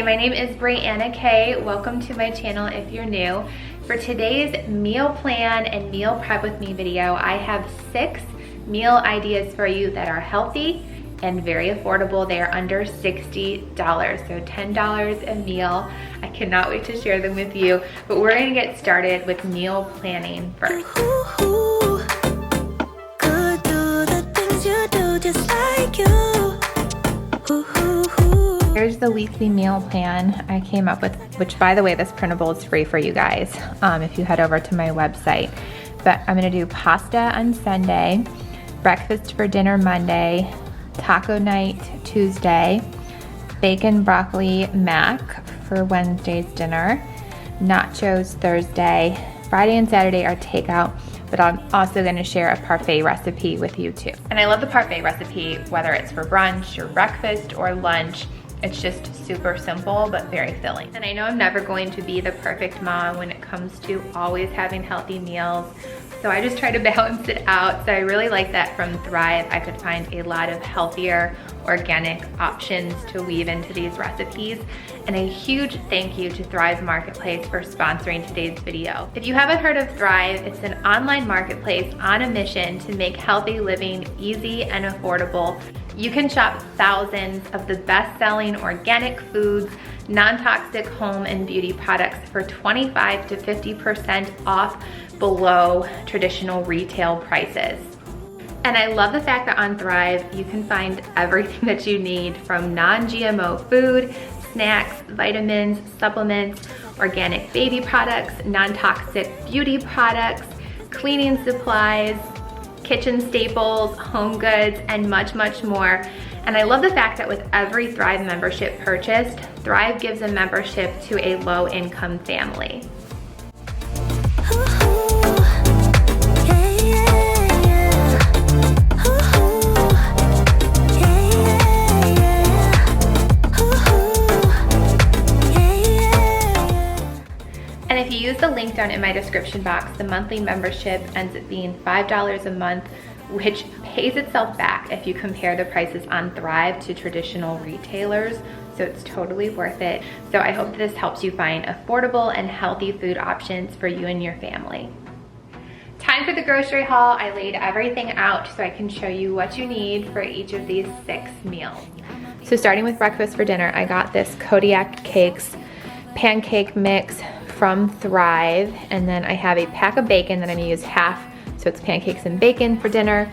my name is Brianna K. Welcome to my channel if you're new. For today's meal plan and meal prep with me video, I have 6 meal ideas for you that are healthy and very affordable. They are under $60, so $10 a meal. I cannot wait to share them with you, but we're gonna get started with meal planning first. Could do the things you do just like you. Here's the weekly meal plan I came up with, which by the way, this printable is free for you guys if you head over to my website. But I'm gonna do pasta on Sunday, breakfast for dinner Monday, taco night Tuesday, bacon broccoli mac for Wednesday's dinner, nachos Thursday, Friday and Saturday are takeout, but I'm also gonna share a parfait recipe with you too. And I love the parfait recipe, whether it's for brunch or breakfast or lunch. It's just super simple, but very filling. And I know I'm never going to be the perfect mom when it comes to always having healthy meals. So I just try to balance it out. So I really like that from Thrive, I could find a lot of healthier, organic options to weave into these recipes. And a huge thank you to Thrive Marketplace for sponsoring today's video. If you haven't heard of Thrive, it's an online marketplace on a mission to make healthy living easy and affordable. You can shop thousands of the best-selling organic foods, non-toxic home and beauty products for 25 to 50% off below traditional retail prices. And I love the fact that on Thrive, you can find everything that you need from non-GMO food, snacks, vitamins, supplements, organic baby products, non-toxic beauty products, cleaning supplies, kitchen staples, home goods, and much, much more. And I love the fact that with every Thrive membership purchased, Thrive gives a membership to a low-income family. And if you use the link down in my description box, the monthly membership ends up being $5 a month, which pays itself back if you compare the prices on Thrive to traditional retailers. So it's totally worth it. So I hope this helps you find affordable and healthy food options for you and your family. Time for the grocery haul. I laid everything out so I can show you what you need for each of these 6 meals. So starting with breakfast for dinner, I got this Kodiak Cakes pancake mix from Thrive, and then I have a pack of bacon that I'm gonna use half, so it's pancakes and bacon for dinner,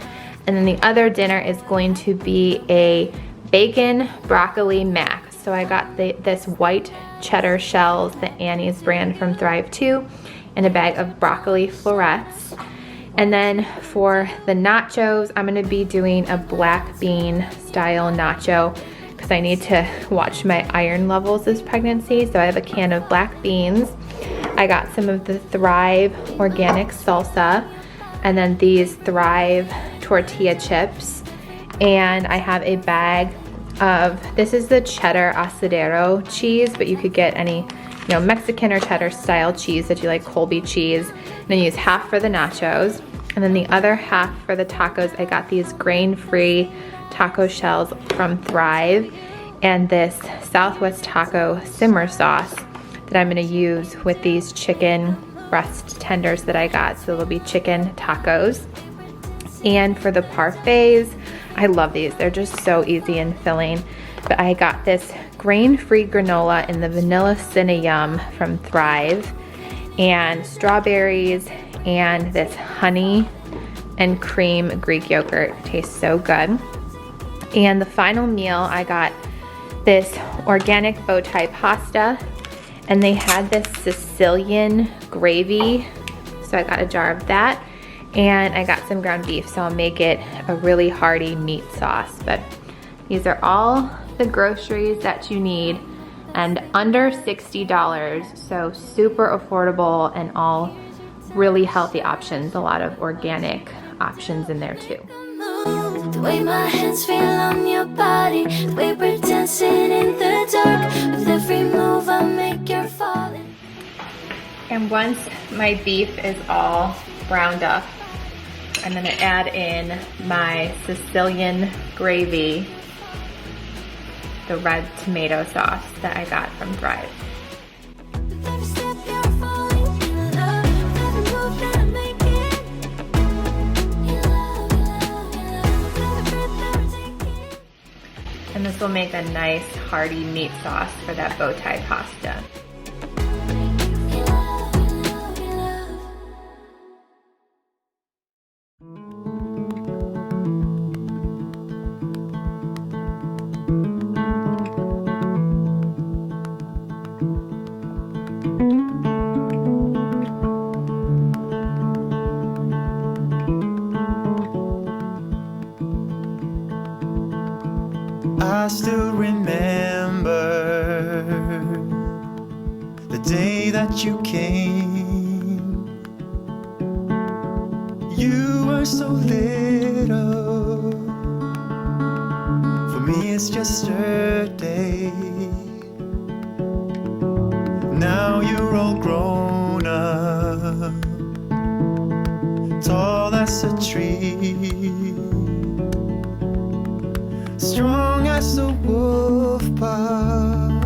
and then the other dinner is going to be a bacon broccoli mac. So I got this white cheddar shells, the Annie's brand from Thrive too, and a bag of broccoli florets. And then for the nachos, I'm gonna be doing a black bean style nacho because I need to watch my iron levels this pregnancy. So I have a can of black beans. I got some of the Thrive organic salsa, and then these Thrive tortilla chips. And I have a bag of, this is the cheddar asadero cheese, but you could get any, Mexican or cheddar style cheese that you like, Colby cheese. And then use half for the nachos. And then the other half for the tacos, I got these grain-free taco shells from Thrive, and this Southwest Taco simmer sauce that I'm gonna use with these chicken breast tenders that I got. So it'll be chicken tacos. And for the parfaits, I love these. They're just so easy and filling. But I got this grain-free granola in the vanilla Cinnayum from Thrive, and strawberries, and this honey and cream Greek yogurt. It tastes so good. And the final meal, I got this organic bow tie pasta, and they had this Sicilian gravy, so I got a jar of that, and I got some ground beef, so I'll make it a really hearty meat sauce. But these are all the groceries that you need, and under $60, so super affordable and all really healthy options. A lot of organic options in there too. The way my hands feel on your body, the way we're dancing in the dark. With every move I make, you're falling. And once my beef is all browned up, I'm gonna add in my Sicilian gravy. the red tomato sauce that I got from Thrive. With every step you're falling in love. With every move that I'm making. In love, in love, in love. With every breath that we're taking. And this will make a nice hearty meat sauce for that bow tie pasta. In love, in love, in love. I still remember the day that you came. You were so little. For me, it's just a day. Now you're all grown up, tall as a tree, strong as a wolf pup,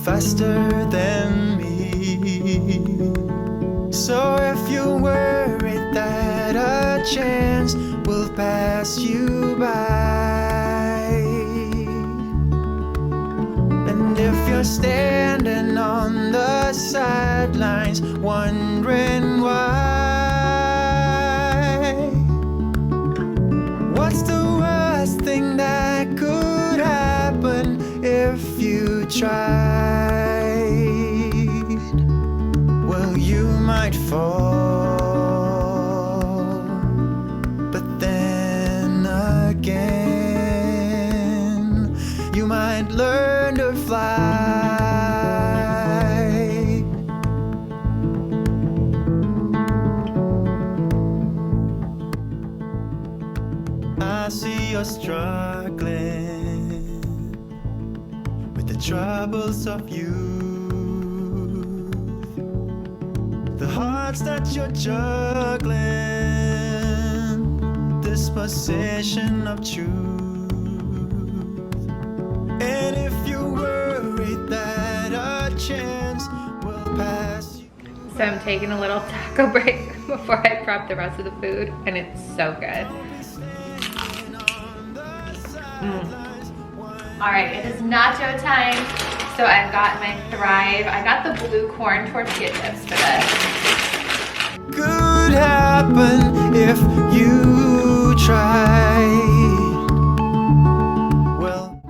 faster than me. So if you're worried that a chance will pass you by, and if you're standing on the sidelines wondering why, what's the worst thing that could happen if you tried? Well, you might fall, but then again, you might learn to fly. I see you're struggling with the troubles of youth, the hearts that you're juggling, this position of truth. And if you're worried that a chance will pass you. So I'm taking a little taco break before I prep the rest of the food, and it's so good. All right, it is nacho time. So I've got my Thrive. I got the blue corn tortilla chips for this. Could happen if you tried. Well,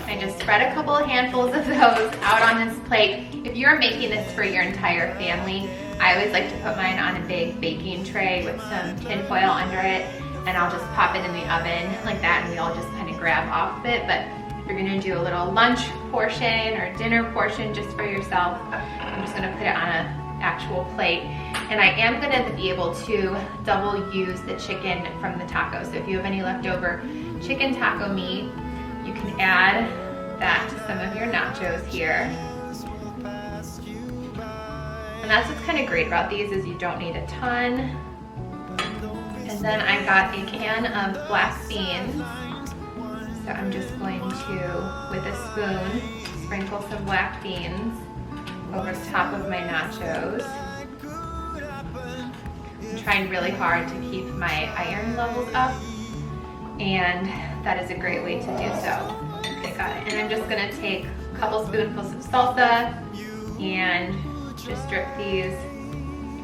I just spread a couple of handfuls of those out on this plate. If you're making this for your entire family, I always like to put mine on a big baking tray with some tin foil under it, and I'll just pop it in the oven like that, and we all just kind of grab off of it. But if you're gonna do a little lunch portion or dinner portion just for yourself, I'm just gonna put it on an actual plate. And I am gonna be able to double use the chicken from the taco. So if you have any leftover chicken taco meat, you can add that to some of your nachos here. And that's what's kind of great about these, is you don't need a ton. And then I got a can of black beans. So I'm just going to, with a spoon, sprinkle some black beans over the top of my nachos. I'm trying really hard to keep my iron levels up, and that is a great way to do so. Okay, got it. And I'm just gonna take a couple spoonfuls of salsa and just drip these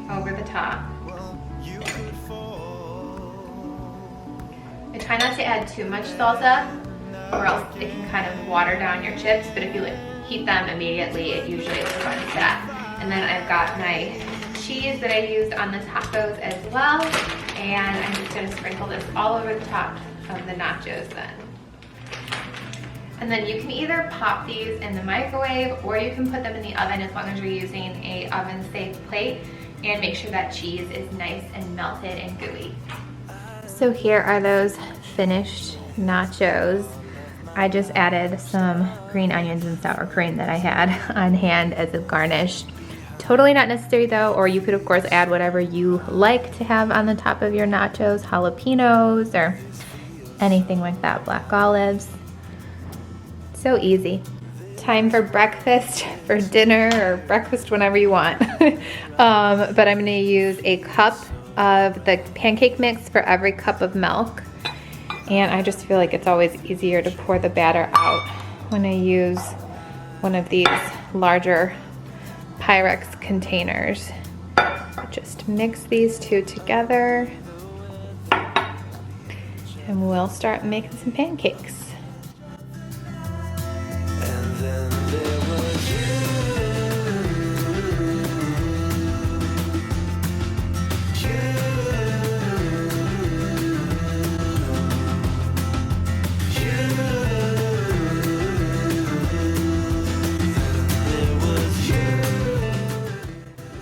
over the top. I try not to add too much salsa, or else it can kind of water down your chips, but if you heat them immediately, it usually prevents that. And then I've got my cheese that I used on the tacos as well, and I'm just gonna sprinkle this all over the top of the nachos then. And then you can either pop these in the microwave, or you can put them in the oven, as long as you're using a oven-safe plate, and make sure that cheese is nice and melted and gooey. So here are those finished nachos. I just added some green onions and sour cream that I had on hand as a garnish. Totally not necessary though, or you could of course add whatever you like to have on the top of your nachos, jalapenos or anything like that, black olives. So easy. Time for breakfast, for dinner, or breakfast whenever you want. But I'm gonna use a cup of the pancake mix for every cup of milk. And I just feel like it's always easier to pour the batter out when I use one of these larger Pyrex containers. Just mix these two together and we'll start making some pancakes. And then there was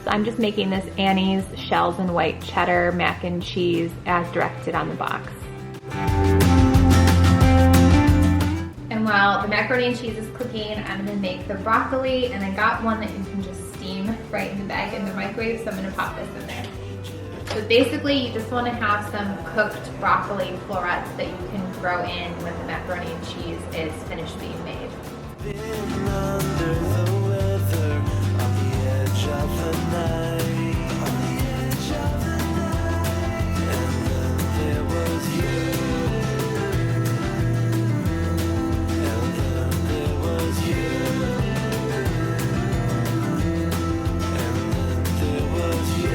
I'm just making this Annie's shells and white cheddar mac and cheese as directed on the box. And while the macaroni and cheese is cooking, I'm gonna make the broccoli, and I got one that you can just steam right in the bag in the microwave, so I'm gonna pop this in there. So basically, you just wanna have some cooked broccoli florets that you can throw in when the macaroni and cheese is finished being made. under the weather, on the edge of the night, on the edge of the night. And then there was you. And then there was you. And then there was you.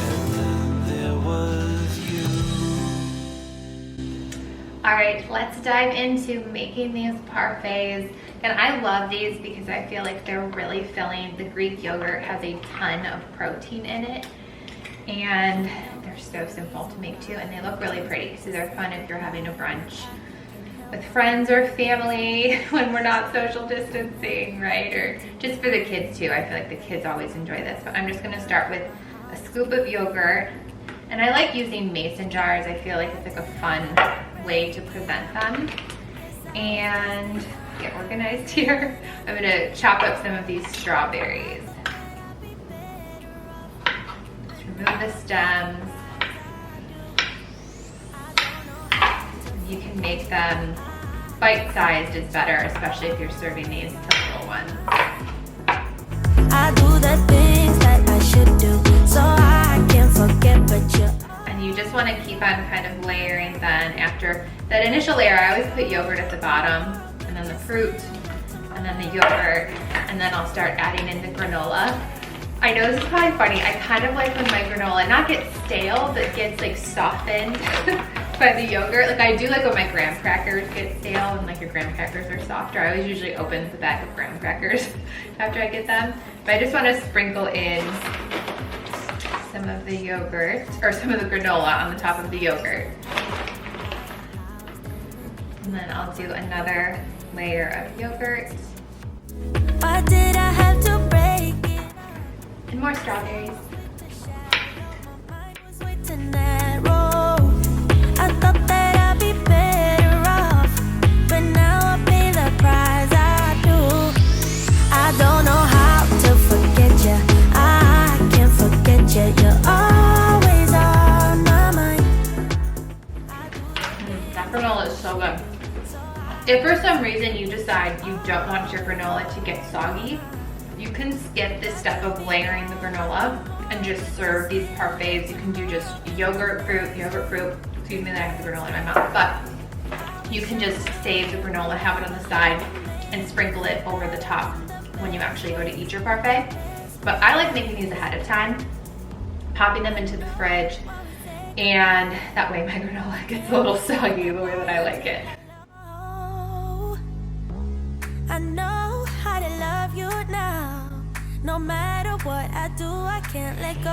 And then there was you. All right, let's dive into making these parfaits. And I love these because I feel like they're really filling. The Greek yogurt has a ton of protein in it, and they're so simple to make too, and they look really pretty. So they're fun if you're having a brunch with friends or family when we're not social distancing, right? Or just for the kids too. I feel like the kids always enjoy this. But I'm just gonna start with a scoop of yogurt. And I like using mason jars. I feel like it's like a fun way to present them. And get organized here. I'm gonna chop up some of these strawberries. Just remove the stems. You can make them bite-sized is better, especially if you're serving these to little ones. I do the things that I should do, so I can't forget but you. And you just want to keep on kind of layering then after that initial layer. I always put yogurt at the bottom, and then the fruit, and then the yogurt, and then I'll start adding in the granola. I know this is probably funny. I kind of like when my granola not gets stale, but gets like softened by the yogurt. Like I do like when my graham crackers get stale and like your graham crackers are softer. I always usually open the bag of graham crackers after I get them. But I just want to sprinkle in some of the yogurt, or some of the granola on the top of the yogurt. And then I'll do another layer of yogurt. Why did I have to break it? And more strawberries. I was waiting that road. I thought that I'd be better off, but now I pay the price. I do. I don't know how to forget you. I can't forget you. You're always on my mind. That granola is so good. If for some reason you decide you don't want your granola to get soggy, you can skip this step of layering the granola and just serve these parfaits. You can do just yogurt, fruit, excuse me that I have the granola in my mouth, but you can just save the granola, have it on the side, and sprinkle it over the top when you actually go to eat your parfait. But I like making these ahead of time, popping them into the fridge, and that way my granola gets a little soggy the way that I like it. I know how to love you now. No matter what I do, I can't let go.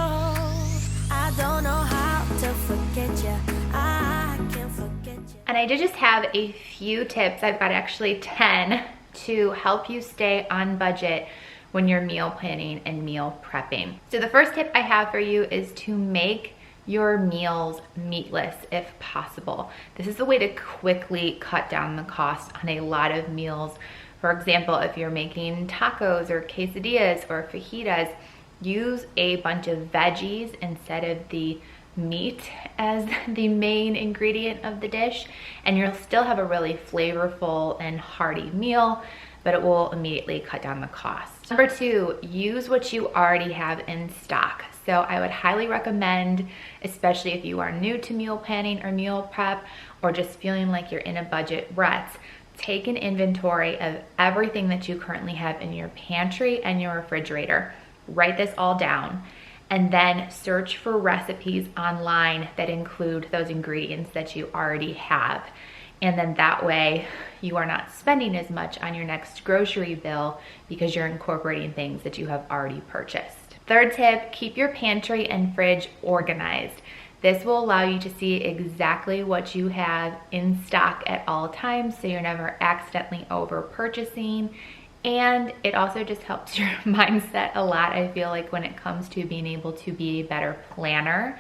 I don't know how to forget you. I can't forget you. And I did just have a few tips. I've got actually 10 to help you stay on budget when you're meal planning and meal prepping. So the first tip I have for you is to make your meals meatless if possible. This is the way to quickly cut down the cost on a lot of meals. For example, if you're making tacos or quesadillas or fajitas, use a bunch of veggies instead of the meat as the main ingredient of the dish, and you'll still have a really flavorful and hearty meal, but it will immediately cut down the cost. Number 2, use what you already have in stock. So I would highly recommend, especially if you are new to meal planning or meal prep, or just feeling like you're in a budget rut, take an inventory of everything that you currently have in your pantry and your refrigerator. Write this all down, and then search for recipes online that include those ingredients that you already have. And then that way you are not spending as much on your next grocery bill because you're incorporating things that you have already purchased. Third tip, keep your pantry and fridge organized. This will allow you to see exactly what you have in stock at all times, so you're never accidentally over purchasing. And it also just helps your mindset a lot, I feel like, when it comes to being able to be a better planner.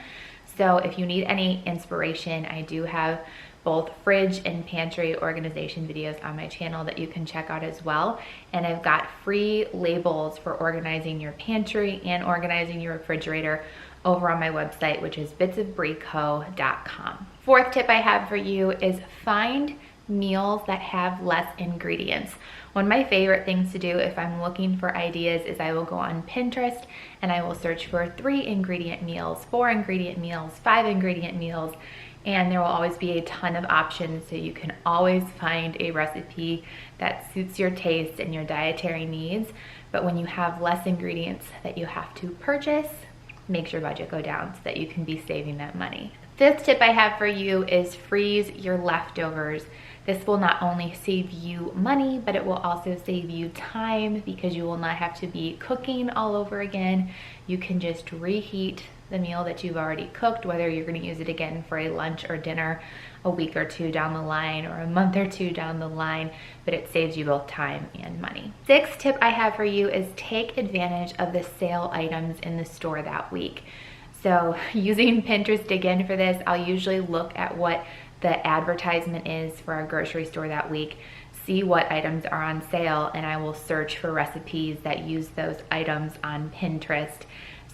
So if you need any inspiration, I do have both fridge and pantry organization videos on my channel that you can check out as well. And I've got free labels for organizing your pantry and organizing your refrigerator over on my website, which is bitsofbrieco.com. Fourth tip I have for you is find meals that have less ingredients. One of my favorite things to do if I'm looking for ideas is I will go on Pinterest and I will search for 3 ingredient meals, 4 ingredient meals, 5 ingredient meals, and there will always be a ton of options, so you can always find a recipe that suits your taste and your dietary needs. But when you have less ingredients that you have to purchase, makes your budget go down so that you can be saving that money. Fifth tip I have for you is freeze your leftovers. This will not only save you money, but it will also save you time because you will not have to be cooking all over again. You can just reheat the meal that you've already cooked, whether you're going to use it again for a lunch or dinner a week or 2 down the line or a month or 2 down the line, but it saves you both time and money. Sixth tip I have for you is take advantage of the sale items in the store that week. So using Pinterest again for this, I'll usually look at what the advertisement is for our grocery store that week, see what items are on sale, and I will search for recipes that use those items on Pinterest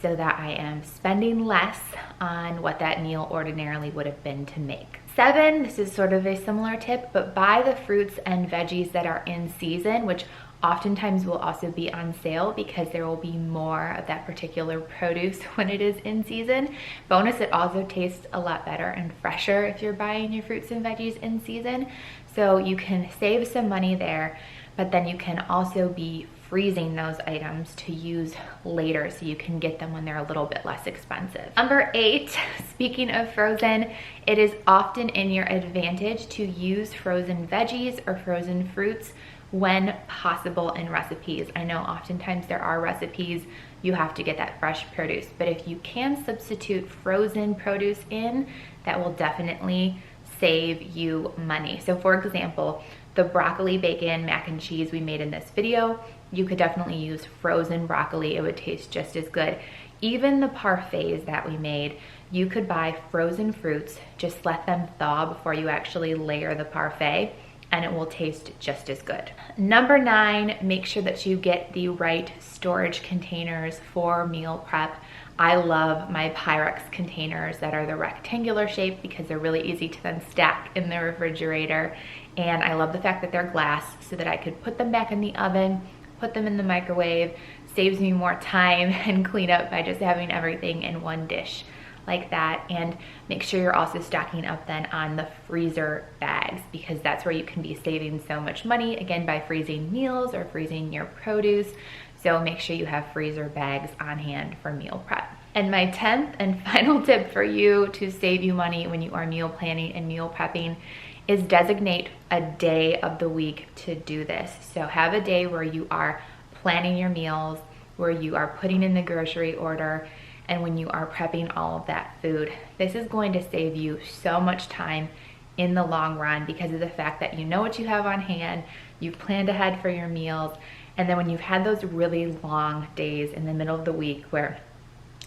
so that I am spending less on what that meal ordinarily would have been to make. 7, this is sort of a similar tip, but buy the fruits and veggies that are in season, which oftentimes will also be on sale because there will be more of that particular produce when it is in season. Bonus, it also tastes a lot better and fresher if you're buying your fruits and veggies in season. So you can save some money there, but then you can also be freezing those items to use later so you can get them when they're a little bit less expensive. Number 8, speaking of frozen, it is often in your advantage to use frozen veggies or frozen fruits when possible in recipes. I know oftentimes there are recipes you have to get that fresh produce, but if you can substitute frozen produce in, that will definitely save you money. So for example, the broccoli bacon mac and cheese we made in this video, you could definitely use frozen broccoli. It would taste just as good. Even the parfaits that we made, you could buy frozen fruits, just let them thaw before you actually layer the parfait, and it will taste just as good. Number 9, make sure that you get the right storage containers for meal prep. I love my Pyrex containers that are the rectangular shape because they're really easy to then stack in the refrigerator. And I love the fact that they're glass so that I could put them back in the oven, put them in the microwave, saves me more time and cleanup by just having everything in one dish like that. And make sure you're also stocking up then on the freezer bags because that's where you can be saving so much money, again, by freezing meals or freezing your produce. So make sure you have freezer bags on hand for meal prep. And my 10th and final tip for you to save you money when you are meal planning and meal prepping is designate a day of the week to do this. So have a day where you are planning your meals, where you are putting in the grocery order, and when you are prepping all of that food. This is going to save you so much time in the long run because of the fact that you know what you have on hand, you've planned ahead for your meals, and then when you've had those really long days in the middle of the week where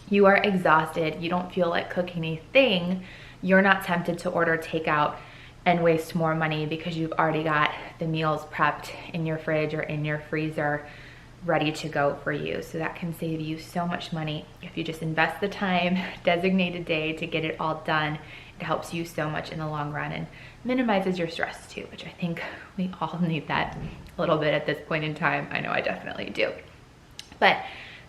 you are exhausted, you don't feel like cooking a thing, you're not tempted to order takeout and waste more money because you've already got the meals prepped in your fridge or in your freezer ready to go for you. So that can save you so much money if you just invest the time, designate a day to get it all done. It helps you so much in the long run and minimizes your stress too, which I think we all need that a little bit at this point in time. I know I definitely do. But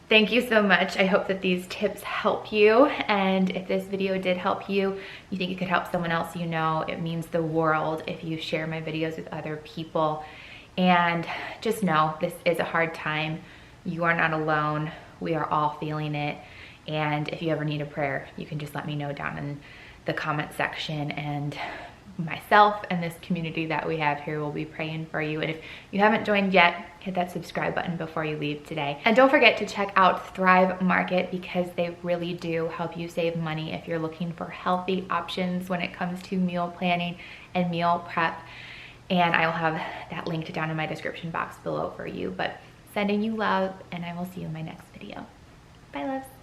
thank you so much. I hope that these tips help you. And if this video did help you, you think it could help someone else you know, it means the world if you share my videos with other people. And just know this is a hard time. You are not alone. We are all feeling it. And if you ever need a prayer, you can just let me know down in the comment section, and myself and this community that we have here will be praying for you. And if you haven't joined yet, hit that subscribe button before you leave today. And don't forget to check out Thrive Market, because they really do help you save money if you're looking for healthy options when it comes to meal planning and meal prep. And I will have that linked down in my description box below for you. But sending you love, and I will see you in my next video. Bye, loves.